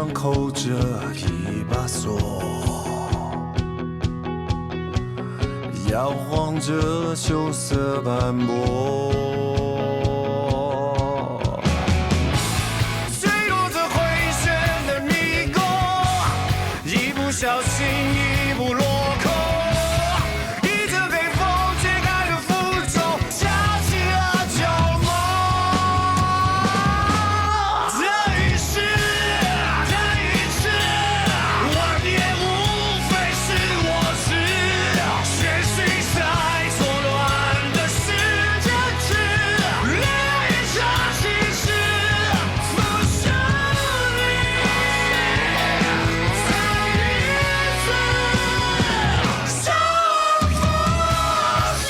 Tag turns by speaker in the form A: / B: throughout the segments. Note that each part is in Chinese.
A: 上扣着一把锁，摇晃着羞涩斑驳。坠落这回旋的迷宫，一不小心一步落空。一阵北风揭开了负重，敲起了旧梦。这一世，我也无非是我是学习在错乱的世界去来一场心事，不是你再一次重复时。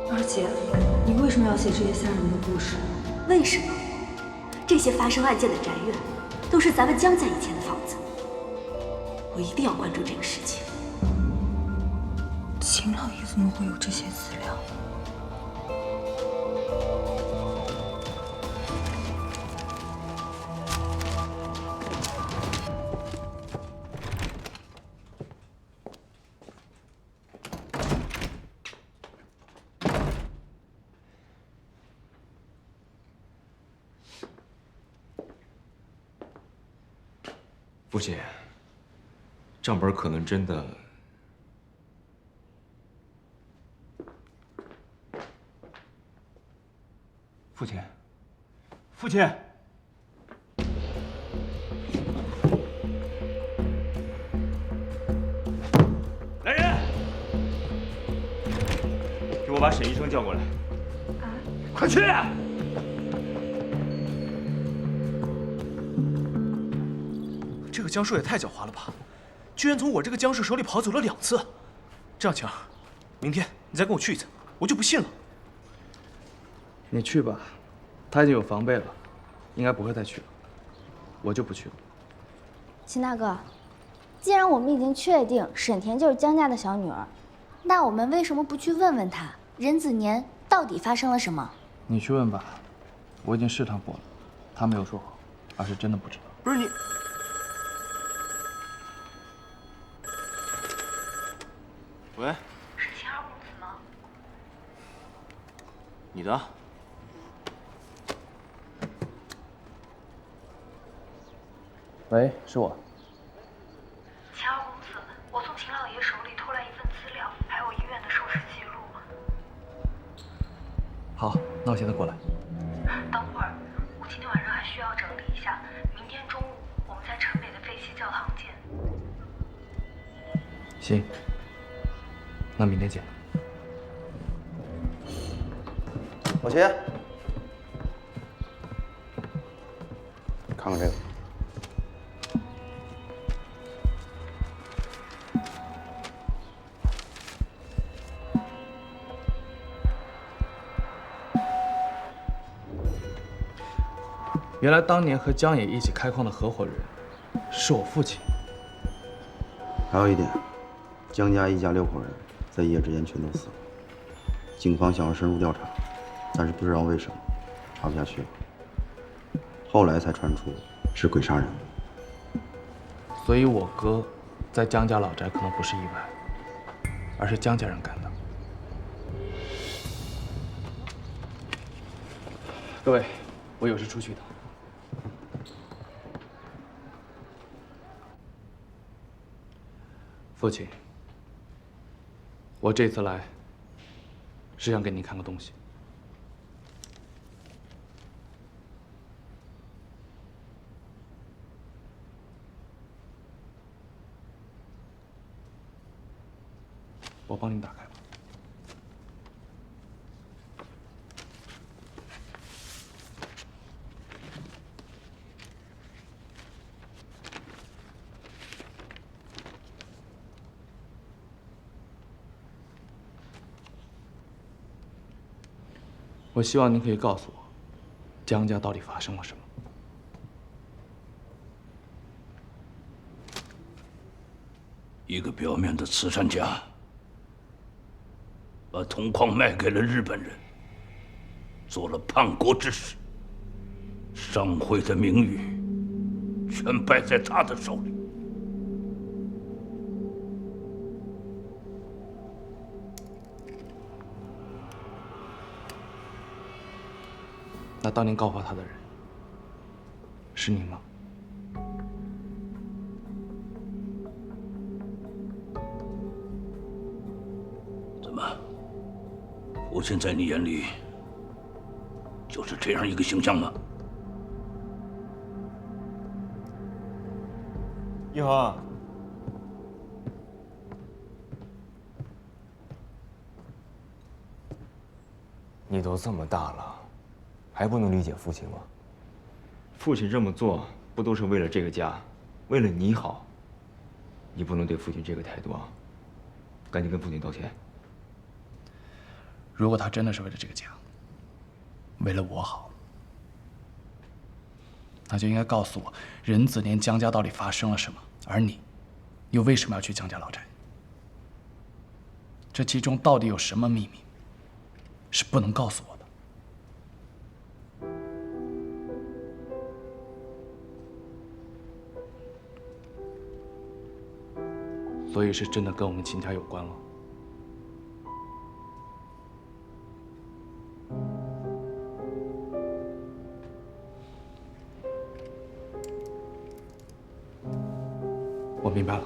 B: 二姐，你为什么要写这些吓人的故事？
C: 为什么？这些发生案件的宅院，都是咱们江家以前的房子。我一定要关注这个事情。
B: 秦老爷怎么会有这些资料？
D: 父亲，账本可能真的……
E: 父亲，父亲！来人，给我把沈医生叫过来。啊！快去！
F: 这个江叔也太狡猾了吧！居然从我这个江氏手里跑走了2次。这样，晴儿，明天你再跟我去一次，我就不信了。
G: 你去吧，他已经有防备了，应该不会再去了。我就不去了。
H: 秦大哥，既然我们已经确定沈田就是江家的小女儿，那我们为什么不去问问她，任子年到底发生了什么？
G: 你去问吧，我已经试探过了，他没有说谎，而是真的不知道。
F: 不是你。喂，
I: 是秦二公子吗？
F: 你的。
G: 喂，是我。
I: 秦二公子，我从秦老爷手里偷来一份资料，还有医院的收尸记录。
G: 好，那我现在过来。
I: 等会儿，我今天晚上还需要整理一下，明天中午我们在城北的废弃教堂见。
G: 行，那明天见。
J: 老秦，看看这个。
G: 原来当年和江野一起开矿的合伙人是我父亲。
J: 还有一点，江家一家6口人在一夜之间全都死了。警方想要深入调查，但是不知道为什么查不下去了。后来才传出是鬼杀人。
G: 所以我哥在江家老宅可能不是意外，而是江家人干的。各位，我有事出去一趟。父亲，我这次来是想给您看个东西。我帮您打开吧。我希望您可以告诉我，江家到底发生了什么。
K: 一个表面的慈善家，把铜矿卖给了日本人，做了叛国之事，商会的名誉全败在他的手里。
G: 那当年告发他的人是您吗？
K: 怎么，父亲在你眼里就是这样一个形象吗？
D: 一恒，你都这么大了，还不能理解父亲吗？父亲这么做不都是为了这个家，为了你好？你不能对父亲这个态度啊！赶紧跟父亲道歉。
G: 如果他真的是为了这个家，为了我好，那就应该告诉我，任子年江家到底发生了什么，而你又为什么要去江家老宅？这其中到底有什么秘密，是不能告诉我的。所以是真的跟我们秦家有关了。我明白了。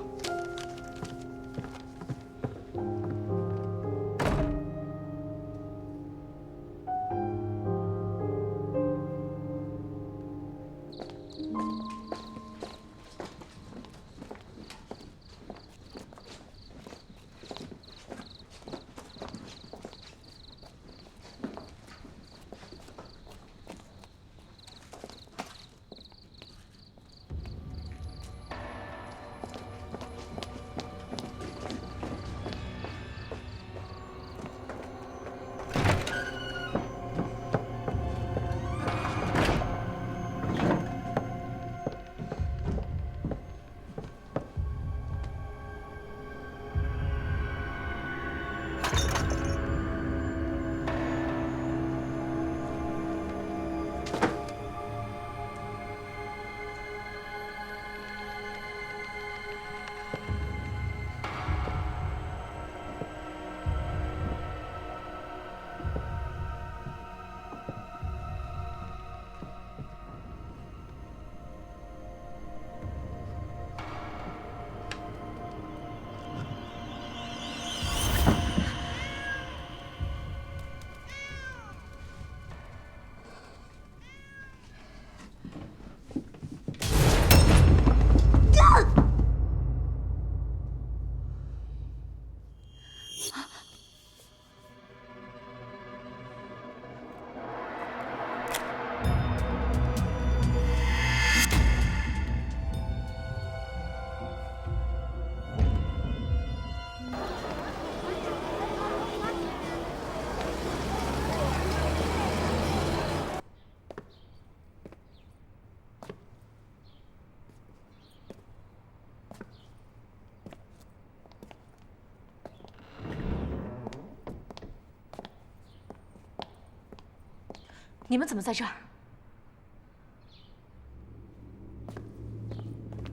C: 你们怎么在这儿？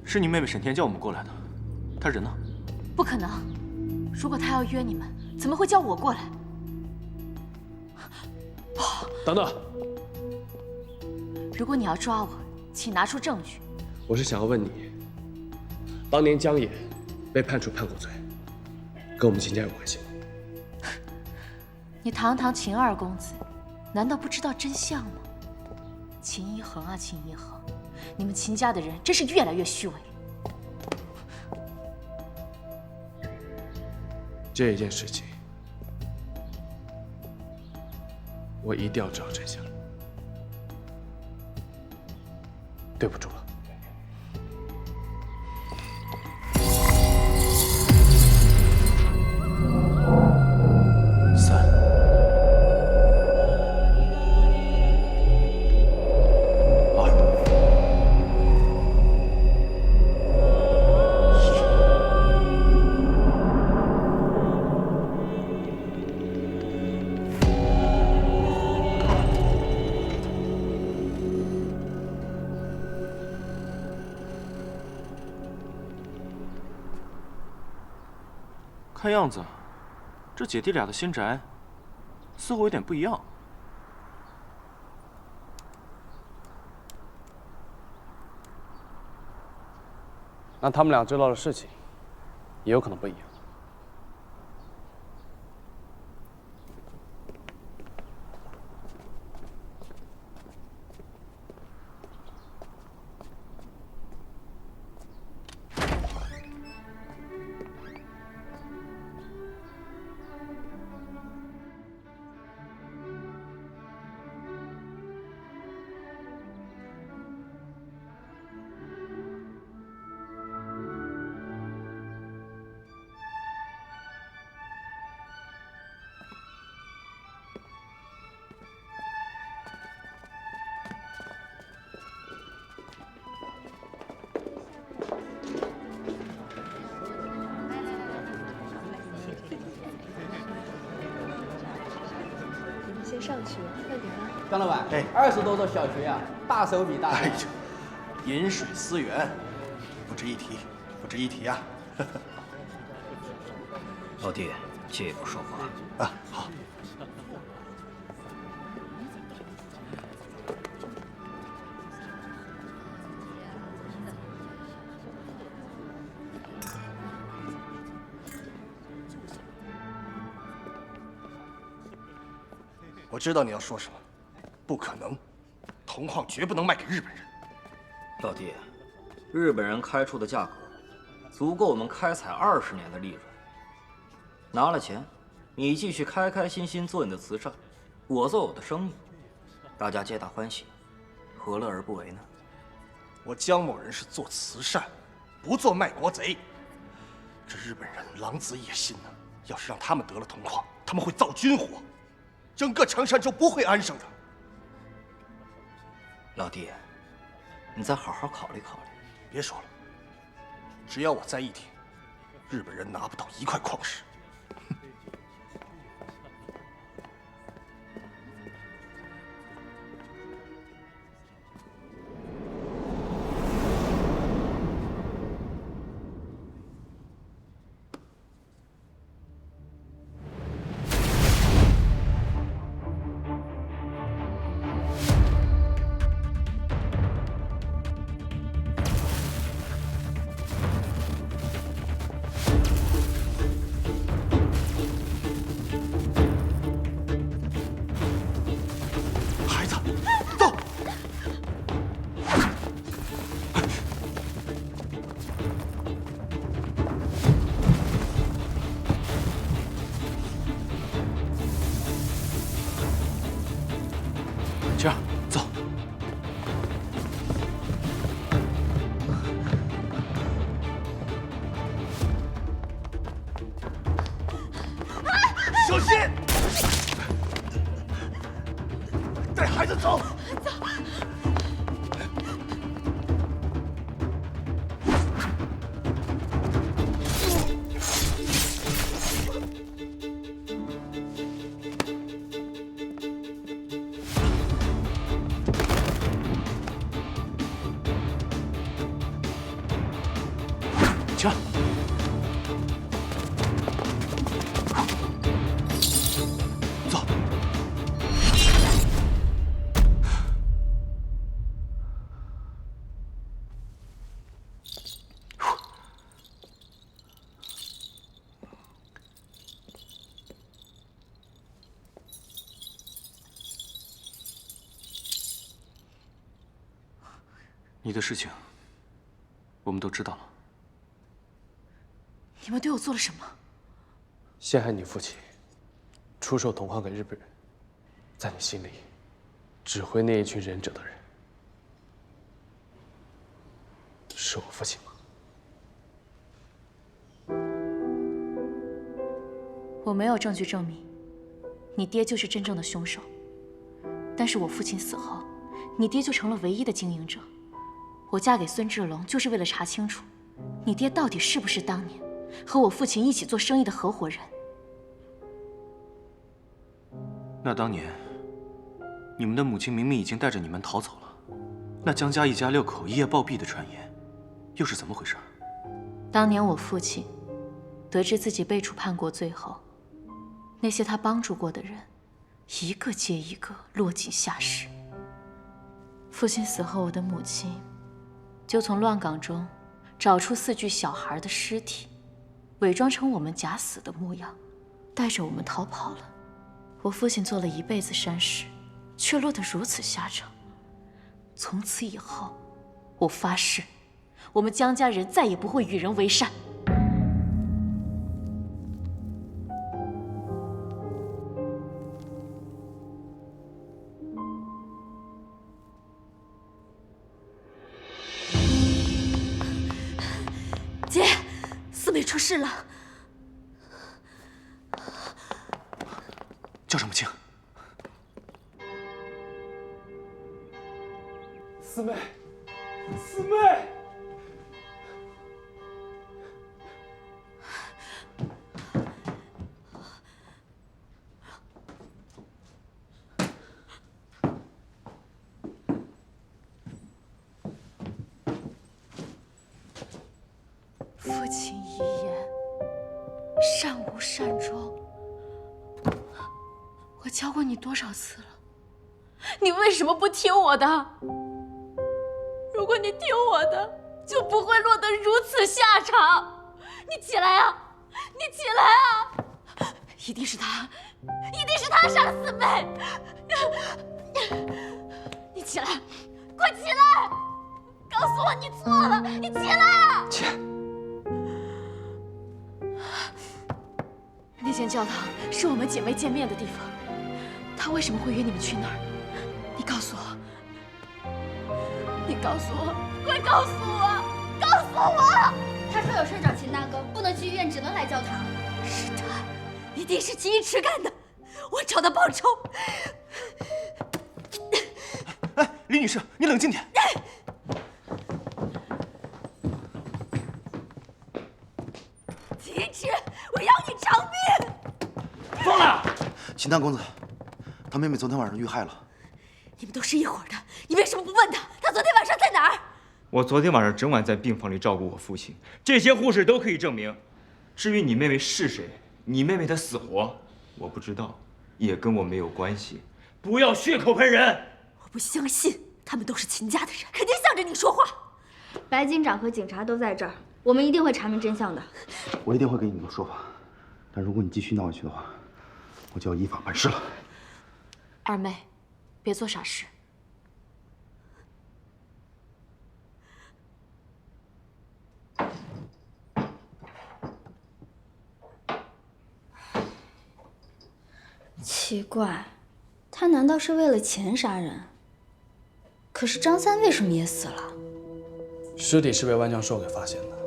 F: 是你妹妹沈田叫我们过来的，她人呢？
C: 不可能！如果她要约你们，怎么会叫我过来？
L: 等等，
C: 如果你要抓我，请拿出证据。
L: 我是想要问你，当年江野被判处叛国罪，跟我们秦家有关系吗？
C: 你堂堂秦二公子，难道不知道真相吗？秦一恒啊，秦一恒，你们秦家的人真是越来越虚伪了。
L: 这件事情，我一定要知道真相。对不住了。
F: 看样子，这姐弟俩的新宅似乎有点不一样。
L: 那他们俩知道的事情，也有可能不一样。
B: 先上去，快点啊！
M: 张老板，20多座小学啊，大手笔大。
N: 哎呀，饮水思源，不值一提，不值一提啊！
O: 老弟，借一步说话。
N: 啊，好。我知道你要说什么，不可能，铜矿绝不能卖给日本人。
O: 老弟，日本人开出的价格足够我们开采20年的利润。拿了钱，你继续开开心心做你的慈善，我做我的生意，大家皆大欢喜，何乐而不为呢？
N: 我江某人是做慈善，不做卖国贼。这日本人狼子野心呢，要是让他们得了铜矿，他们会造军火。整个长山州不会安生的。
O: 老弟，你再好好考虑考虑。
N: 别说了，只要我在一天，日本人拿不到1块矿石。
F: 晴儿，走。
N: 小心！带孩子走。走。
F: 上。走。你的事情，我们都知道了。
C: 你们对我做了什么？
L: 陷害你父亲，出售铜矿给日本人，在你心里，指挥那一群忍者的人，是我父亲吗？
C: 我没有证据证明，你爹就是真正的凶手。但是我父亲死后，你爹就成了唯一的经营者。我嫁给孙志龙，就是为了查清楚，你爹到底是不是当年和我父亲一起做生意的合伙人。
F: 那当年，你们的母亲明明已经带着你们逃走了，那江家一家6口一夜暴毙的传言，又是怎么回事？
C: 当年我父亲得知自己被处叛国罪后，那些他帮助过的人，一个接一个落井下石。父亲死后，我的母亲就从乱岗中找出4具小孩的尸体，伪装成我们假死的模样，带着我们逃跑了。我父亲做了一辈子善事，却落得如此下场。从此以后，我发誓，我们江家人再也不会与人为善。
P: 姐，四妹出事了。
F: 叫什么清？
L: 四妹，四妹！
C: 父亲遗言，善无善终。我教过你多少次了？你为什么不听我的？如果你听我的，就不会落得如此下场。你起来啊！你起来啊！一定是他，一定是他杀了四妹。你起来，快起来！告诉我你错了，你起来啊！
F: 姐。
C: 那间教堂是我们姐妹见面的地方，他为什么会约你们去那儿？你告诉我，你告诉我，快告诉我，告诉我！
H: 他说有事找秦大哥，不能去医院，只能来教堂。
P: 是他，一定是秦一池干的，我找他报仇。
F: 哎，李女士，你冷静点。
P: 秦一池，我要你偿命！
F: 疯了！
J: 秦大公子，他妹妹昨天晚上遇害了。
P: 你们都是一伙的，你为什么不问他？他昨天晚上在哪儿？
D: 我昨天晚上整晚在病房里照顾我父亲，这些护士都可以证明。至于你妹妹是谁，你妹妹的死活，我不知道，也跟我没有关系。不要血口喷人！
P: 我不相信，他们都是秦家的人，肯定向着你说话。
H: 白警长和警察都在这儿，我们一定会查明真相的。
J: 我一定会给你个说法，但如果你继续闹下去的话，我就要依法办事了。
C: 二妹，别做傻事。
H: 奇怪，他难道是为了钱杀人？可是张三为什么也死了？
G: 尸体是被万将寿给发现的，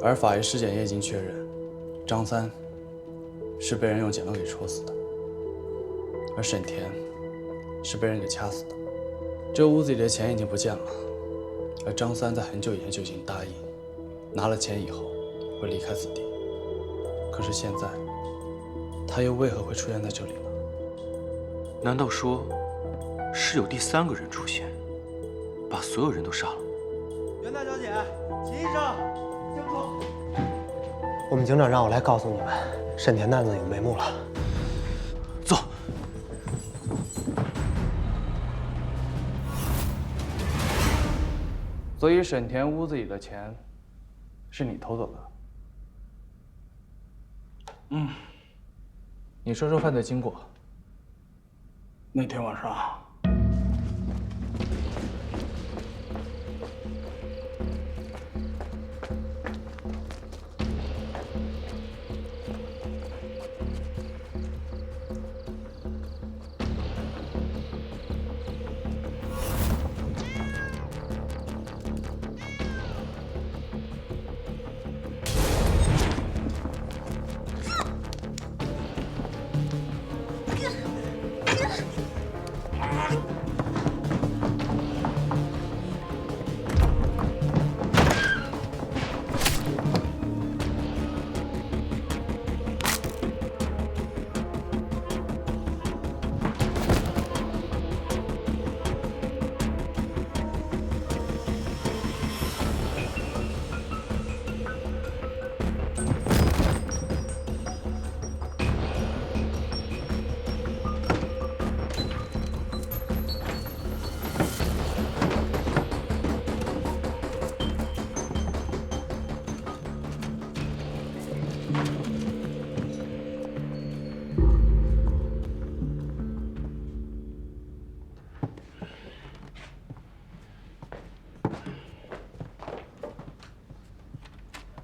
G: 而法医尸检也已经确认，张三是被人用剪刀给戳死的，而沈田是被人给掐死的。这屋子里的钱已经不见了，而张三在很久以前就已经答应，拿了钱以后会离开此地。可是现在，他又为何会出现在这里呢？
F: 难道说是有第3个人出现，把所有人都杀了？
Q: 袁大小姐，秦医生，清楚。
L: 我们警长让我来告诉你们，沈田的案子有眉目了。
F: 走。
G: 所以沈田屋子里的钱是你偷走的？嗯。你说说犯罪经过。那天晚上。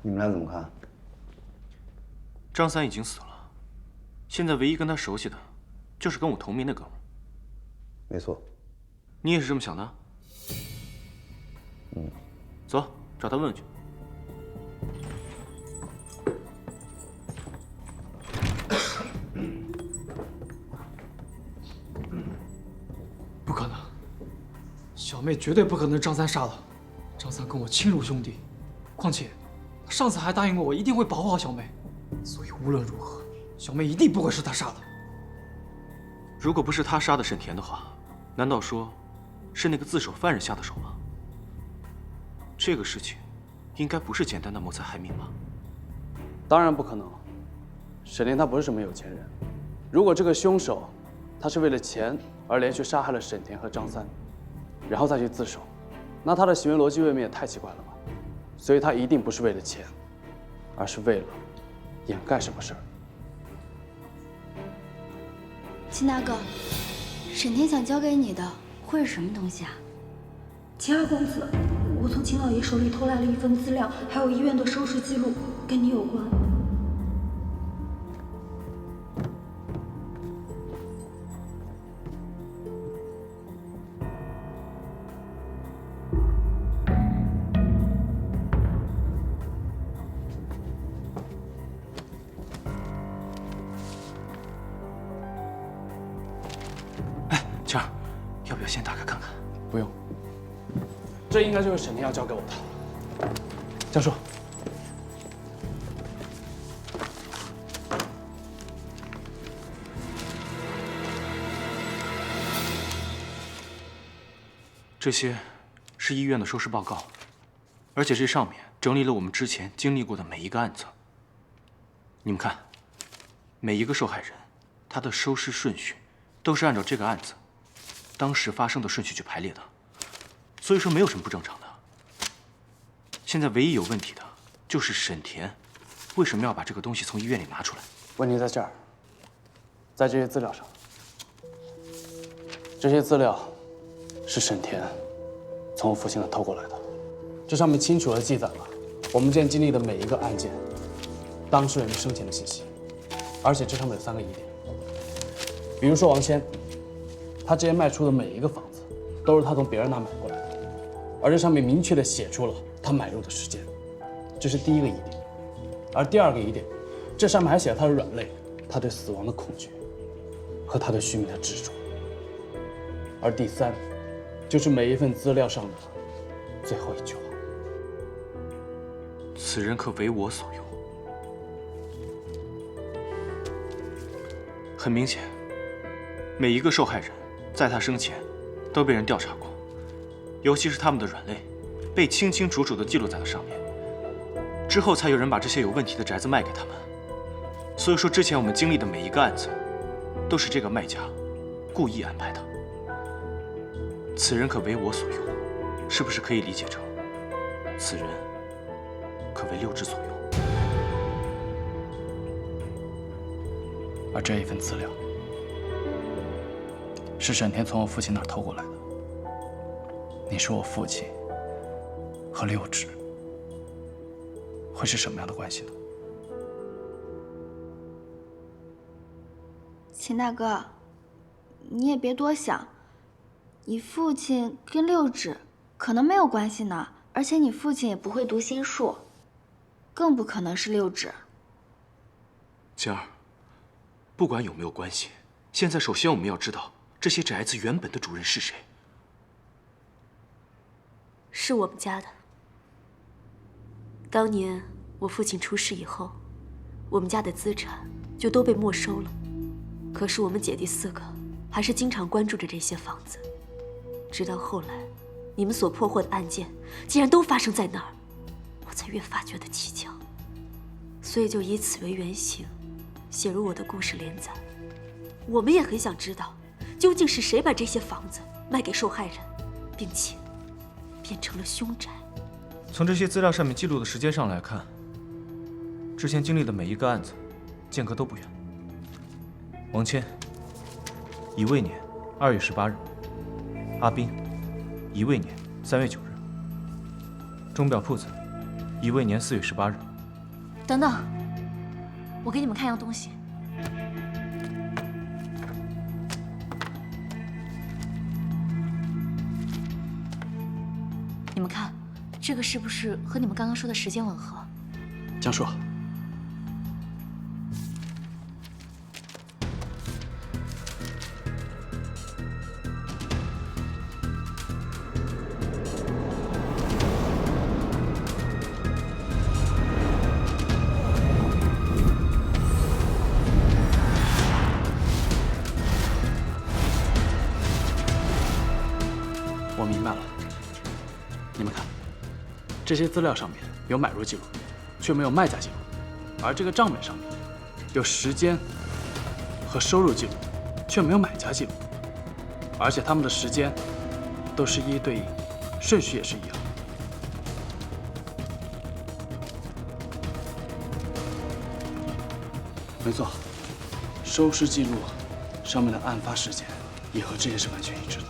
J: 你们俩怎么看？
F: 张三已经死了，现在唯一跟他熟悉的，就是跟我同名的哥们儿。
J: 没错。
F: 你也是这么想的？
J: 嗯。
F: 走，找他问问去。
Q: 不可能，小妹绝对不可能是张三杀的。张三跟我亲如兄弟，况且他上次还答应过我一定会保护好小妹，所以无论如何，小妹一定不会是他杀的。
F: 如果不是他杀的沈田的话，难道说是那个自首犯人下的手吗？这个事情应该不是简单的谋财害命吧？
G: 当然不可能。沈田他不是什么有钱人，如果这个凶手他是为了钱而连续杀害了沈田和张三，然后再去自首，那他的行为逻辑未免也太奇怪了吧？所以他一定不是为了钱，而是为了掩盖什么事儿。
H: 秦大哥，沈田想交给你的会是什么东西啊？
B: 秦二公子，我从秦老爷手里偷来了一份资料，还有医院的收视记录，跟你有关。
F: 晴儿，要不要先打开看看？
G: 不用，这应该就是沈田要交给我的。江叔，
F: 这些是医院的收视报告，而且这上面整理了我们之前经历过的每一个案子。你们看，每一个受害人，他的收视顺序都是按照这个案子当时发生的顺序去排列的，所以说没有什么不正常的。现在唯一有问题的就是沈田为什么要把这个东西从医院里拿出来？
G: 问题在这儿，在这些资料上。这些资料是沈田从我父亲那偷过来的，这上面清楚地记载了我们之前经历的每一个案件当事人生前的信息，而且这上面有3个疑点。比如说王谦，他之前卖出的每一个房子都是他从别人那买过来的，而这上面明确地写出了他买入的时间，这是第一个疑点。而第2个疑点，这上面还写了他的软肋，他对死亡的恐惧和他对虚名的执着。而第3，就是每一份资料上的最后一句话：
F: 此人可为我所用。很明显，每一个受害人在他生前都被人调查过，尤其是他们的软肋被清清楚楚地记录在了上面。之后才有人把这些有问题的宅子卖给他们。所以说，之前我们经历的每一个案子，都是这个卖家故意安排的。此人可为我所用，是不是可以理解成，此人可为六指所用？
G: 而这一份资料，是沈天从我父亲那儿偷过来的。你说我父亲和六指会是什么样的关系呢？
H: 秦大哥，你也别多想，你父亲跟六指可能没有关系呢，而且你父亲也不会读心术，更不可能是六指。
F: 晴儿，不管有没有关系，现在首先我们要知道这些宅子原本的主人是谁。
P: 是我们家的。当年我父亲出事以后，我们家的资产就都被没收了。可是我们姐弟4个还是经常关注着这些房子，直到后来，你们所破获的案件竟然都发生在那儿，我才越发觉得蹊跷。所以就以此为原型，写入我的故事连载。我们也很想知道，究竟是谁把这些房子卖给受害人，并且变成了凶宅。
F: 从这些资料上面记录的时间上来看，之前经历的每一个案子，间隔都不远。王谦，乙未年2月18日；阿斌，乙未年3月9日；钟表铺子，乙未年4月18日。
C: 等等，我给你们看样东西。你们看，这个是不是和你们刚刚说的时间吻合？
G: 江硕，我明白了。你们看，这些资料上面有买入记录，却没有卖家记录；而这个账本上面有时间和收入记录，却没有买家记录。而且他们的时间都是一一对应，顺序也是一样。没错，收视记录上面的案发时间也和这些是完全一致的。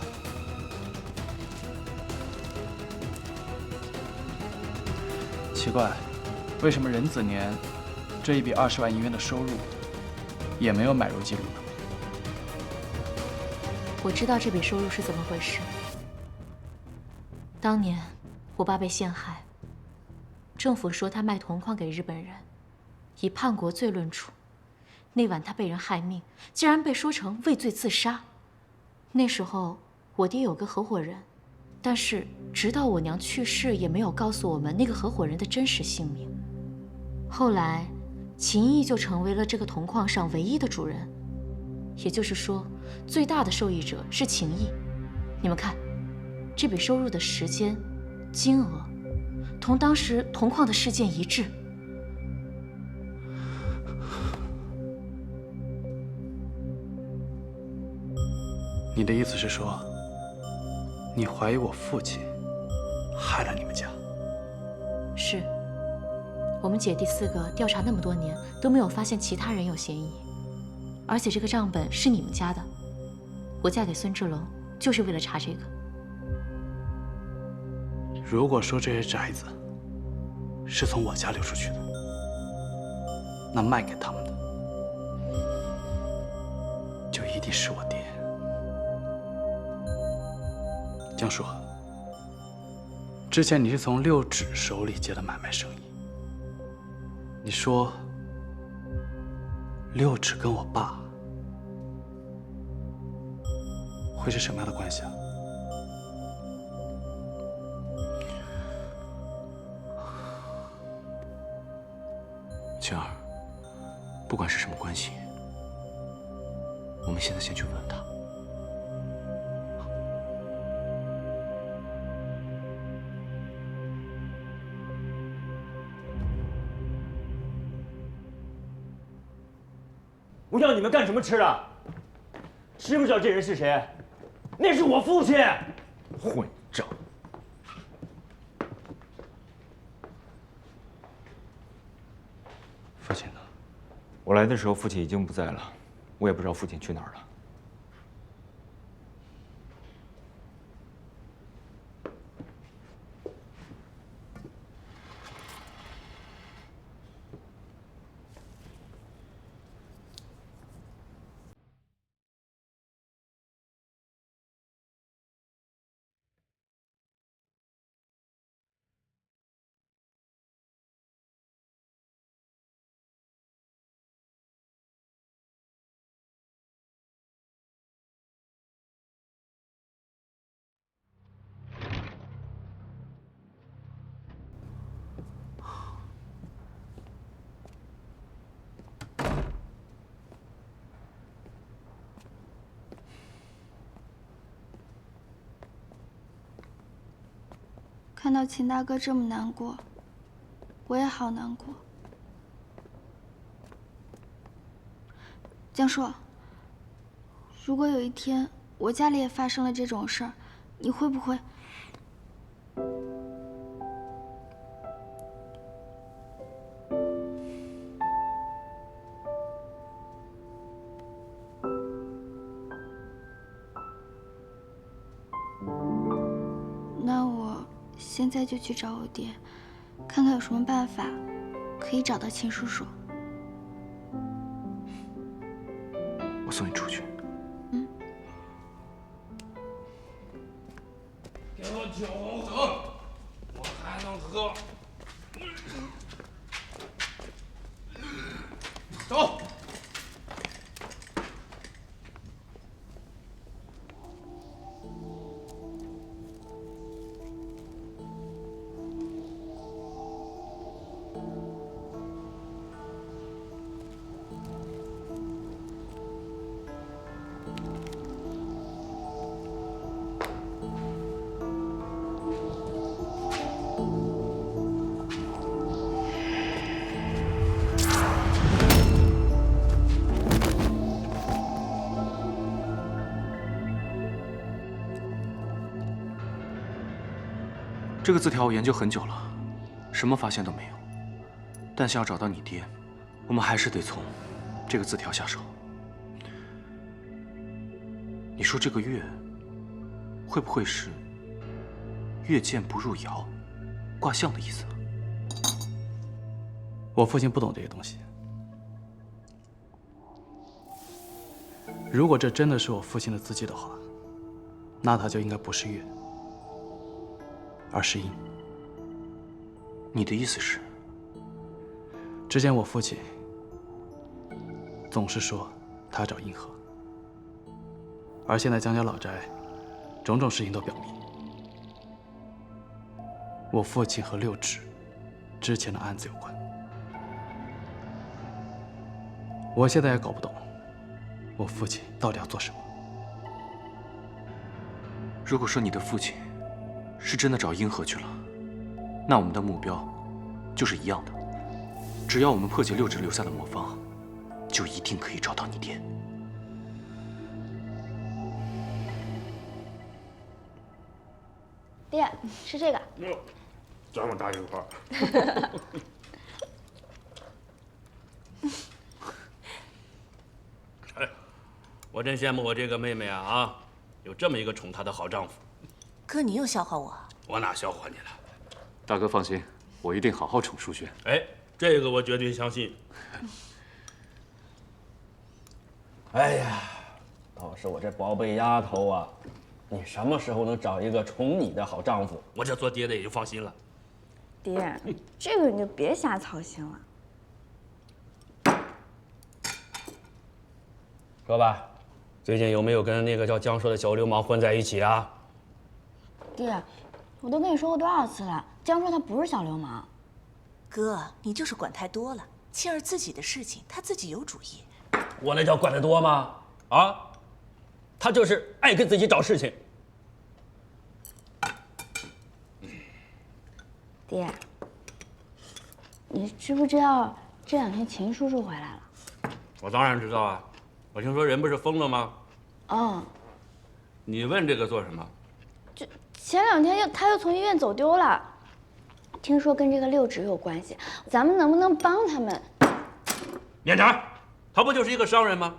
G: 奇怪，为什么壬子年这一笔20万银元的收入也没有买入记录呢？
C: 我知道这笔收入是怎么回事。当年我爸被陷害，政府说他卖铜矿给日本人，以叛国罪论处。那晚他被人害命，竟然被说成畏罪自杀。那时候我爹有个合伙人，但是直到我娘去世，也没有告诉我们那个合伙人的真实姓名。后来，秦毅就成为了这个铜矿上唯一的主人，也就是说，最大的受益者是秦毅。你们看，这笔收入的时间、金额，同当时铜矿的事件一致。
G: 你的意思是说，你怀疑我父亲害了你们家？
C: 是。我们姐弟4个调查那么多年，都没有发现其他人有嫌疑。而且这个账本是你们家的，我嫁给孙志龙就是为了查这个。
G: 如果说这些宅子是从我家流出去的，那卖给他们的就一定是我爹。江叔，之前你是从六指手里接的买卖生意，你说六指跟我爸会是什么样的关系啊？
F: 晴儿，不管是什么关系，我们现在先去问问他。
D: 我要你们干什么吃的？知不知道这人是谁？那是我父亲。混账！
G: 父亲呢？
D: 我来的时候，父亲已经不在了，我也不知道父亲去哪儿了。
H: 看到秦大哥这么难过，我也好难过。江硕，如果有一天我家里也发生了这种事儿，你会不会？那我现在就去找我爹，看看有什么办法可以找到秦叔叔。
F: 我送你出去。
K: 给我酒喝，我还能喝。走。
F: 这个字条我研究很久了，什么发现都没有。但想要找到你爹，我们还是得从这个字条下手。你说这个月会不会是月见不入爻，卦象的意思？
G: 我父亲不懂这些东西。如果这真的是我父亲的字迹的话，那他就应该不是月，而是阴。
F: 你的意思是？
G: 之前我父亲总是说他要找阴河，而现在江家老宅种种事情都表明，我父亲和六指之前的案子有关。我现在也搞不懂，我父亲到底要做什么。
F: 如果说你的父亲是真的找阴河去了，那我们的目标就是一样的。只要我们破解六指留下的魔方，就一定可以找到你爹。
H: 爹，吃这个。
K: 哟，这么大一块。哎，我真羡慕我这个妹妹啊，有这么一个宠她的好丈夫。
R: 哥，你又笑话我？
K: 我哪笑话你了？
F: 大哥放心，我一定好好宠淑轩。
K: 哎，这个我绝对相信。
M: 哎呀，倒是我这宝贝丫头啊，你什么时候能找一个宠你的好丈夫？
K: 我这做爹的也就放心了。
H: 爹，这个你就别瞎操心了。
M: 说吧，最近有没有跟那个叫江硕的小流氓混在一起啊？
H: 爹，我都跟你说过多少次了，江硕他不是小流氓。
R: 哥，你就是管太多了。庆儿自己的事情，她自己有主意。
M: 我那叫管得多吗？啊，他就是爱给自己找事情。
H: 爹，你知不知道这2天秦叔叔回来了？
K: 我当然知道啊，我听说人不是疯了吗？
H: 哦，
K: 你问这个做什么？
H: 就前2天他又从医院走丢了，听说跟这个六指有关系，咱们能不能帮他们？
K: 连长，他不就是一个商人吗？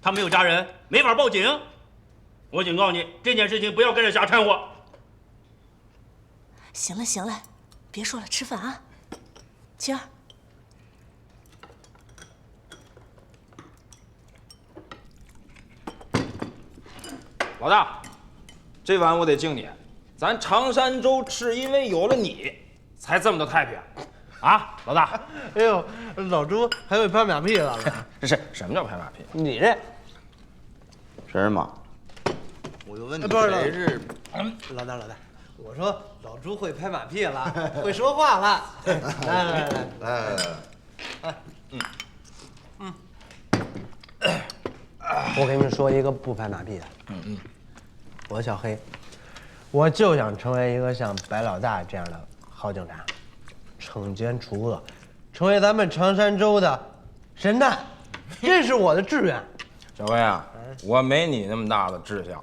K: 他没有家人，没法报警。我警告你，这件事情不要跟着瞎掺和。
R: 行了行了，别说了，吃饭啊。青儿，
S: 老大，这碗我得敬你。咱长山州是因为有了你，才这么的太平，啊，老大。
L: 哎呦，老朱还会拍马屁了。
S: 这是什么叫拍马屁？
L: 你这
J: 谁是马？我就问你，
L: 不是
J: 谁是？
L: 老大，我说老朱会拍马屁了，会说话了。来，
T: 我给你们说一个不拍马屁的。我小黑，我就想成为一个像白老大这样的好警察，惩奸除恶，成为咱们长山州的神探，这是我的志愿。
S: 小黑啊，我没你那么大的志向，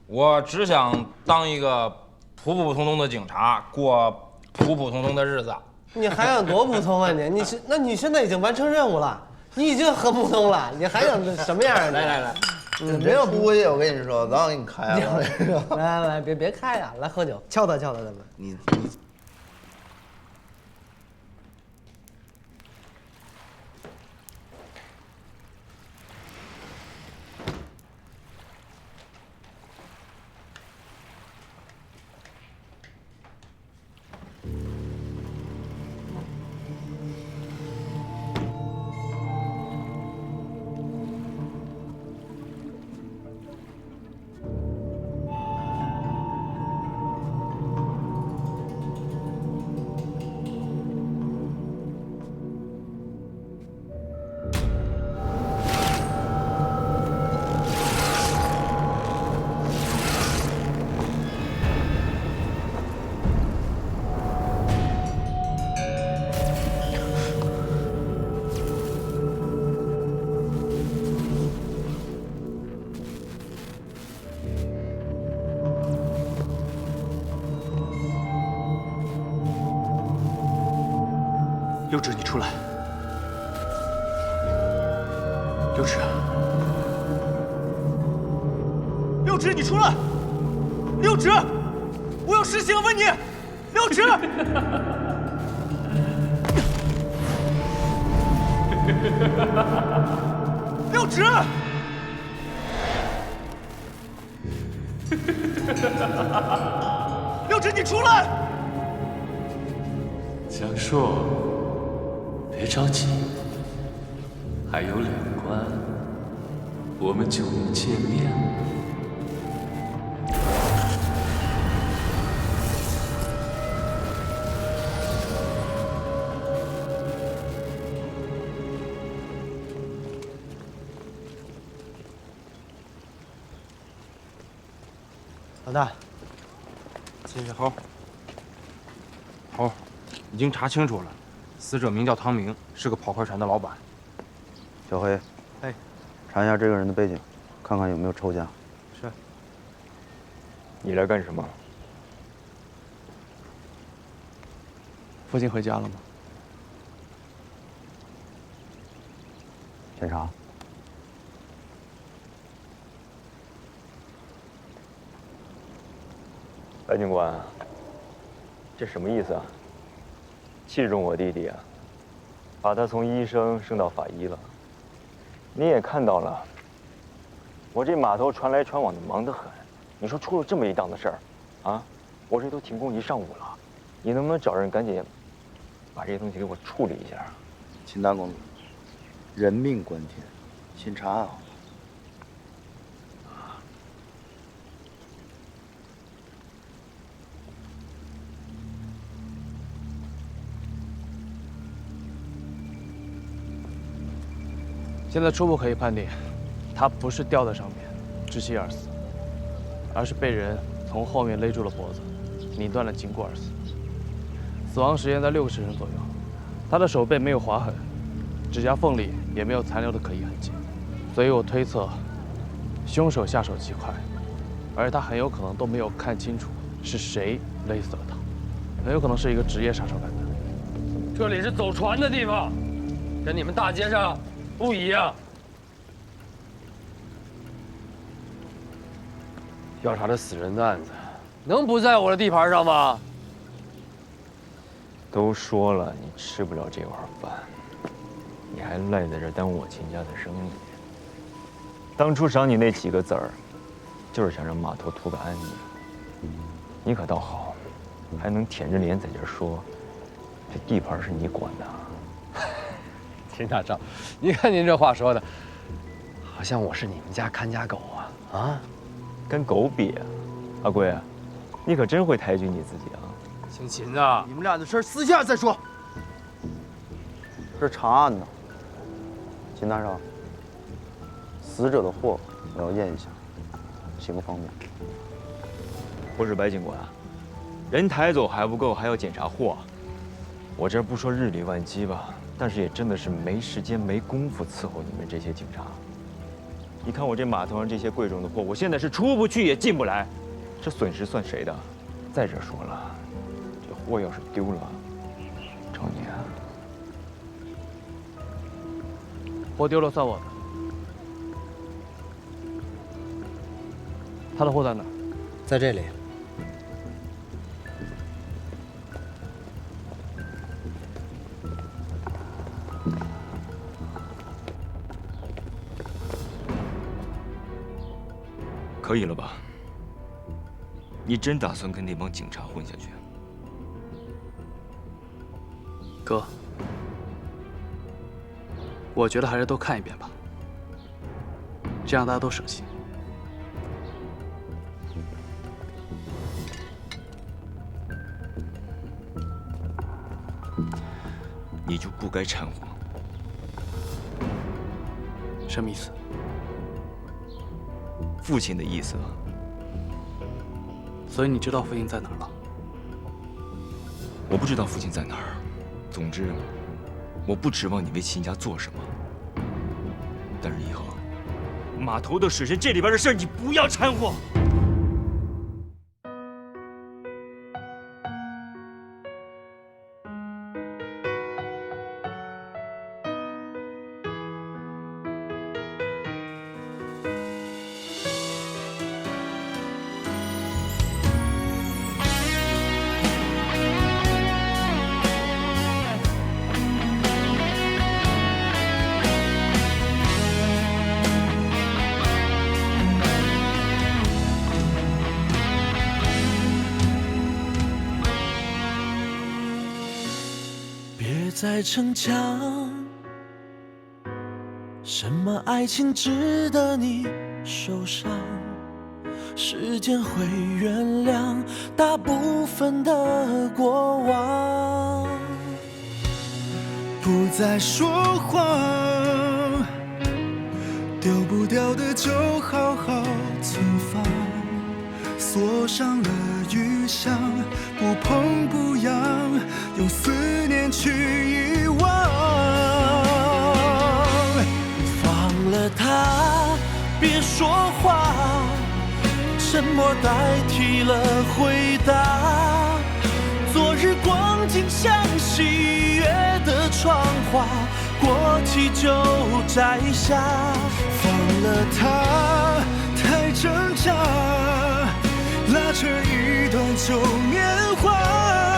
S: 我只想当一个普普通通的警察，过普普通通的日子。
T: 你还想多普通啊你？那你现在已经完成任务了，你已经很普通了，你还想什么样啊？
J: 来，没有出息，我跟你说，早给你开了。
T: 来，别开呀，来喝酒，敲他，咱们。
J: 你。
F: 六指，你出来！六指，
A: 六指，你出来！六指，我有事情要问你。六指，六指，六指，你出来！
L: 江硕，别着急，还有2关，我们就能见面。
T: 老大，
S: 进去。好，已经查清楚了，死者名叫唐明，是个跑快船的老板。
J: 小黑，
T: 哎，
J: 查一下这个人的背景，看看有没有仇家。
S: 是。
D: 你来干什么？
G: 父亲回家了吗？
J: 检查。
D: 白警官，这什么意思啊？器重我弟弟啊，把他从医生升到法医了。你也看到了，我这码头船来船往的忙得很。你说出了这么一档子事儿，啊，我这都停工1上午了，你能不能找人赶紧把这些东西给我处理一下？
J: 秦大公子，人命关天，先查案好。
G: 现在初步可以判定，他不是吊在上面窒息而死，而是被人从后面勒住了脖子，拧断了颈骨而死。死亡时间在6个时辰左右，他的手背没有划痕，指甲缝里也没有残留的可疑痕迹，所以我推测，凶手下手极快，而他很有可能都没有看清楚是谁勒死了他，很有可能是一个职业杀手干的。
L: 这里是走船的地方，跟你们大街上不一样。调查这死人的案子，能不在我的地盘上吗？
D: 都说了你吃不了这碗饭，你还赖在这耽误我秦家的生意。当初赏你那几个子儿，就是想让码头图个安宁。你可倒好，还能舔着脸在这说，这地盘是你管的。
L: 秦大少，您看您这话说的，好像我是你们家看家狗啊！啊，
D: 跟狗比啊，阿贵，你可真会抬举你自己啊！
L: 姓秦啊，
N: 你们俩的事私下再说。
J: 这是查案呢，秦大少，死者的货我要验一下，请个方便。
D: 不是白警官，人抬走还不够，还要检查货。我这不说日理万机吧，但是也真的是没时间没工夫伺候你们这些警察。你看我这码头上这些贵重的货，我现在是出不去也进不来，这损失算谁的？再者说了，这货要是丢了，找你啊！
G: 货丢了算我的。他的货在哪？
T: 在这里。
D: 可以了吧？你真打算跟那帮警察混下去？
G: 哥，我觉得还是都看一遍吧，这样大家都省心。
D: 你就不该掺和。
G: 什么意思？
D: 父亲的意思。
G: 所以你知道父亲在哪儿了？
D: 我不知道父亲在哪儿。总之，我不指望你为秦家做什么。但是以后，码头的水深这里边的事儿，你不要掺和。
A: 在逞强，什么爱情值得你受伤？时间会原谅大部分的过往，不再说谎，丢不掉的就好好存放，锁上了余香，不碰不痒，用思念去遗忘。放了它，别说话，沉默代替了回答。昨日光景像喜悦的窗花，过期就摘下。放了它，太挣扎，拉扯一段旧年华。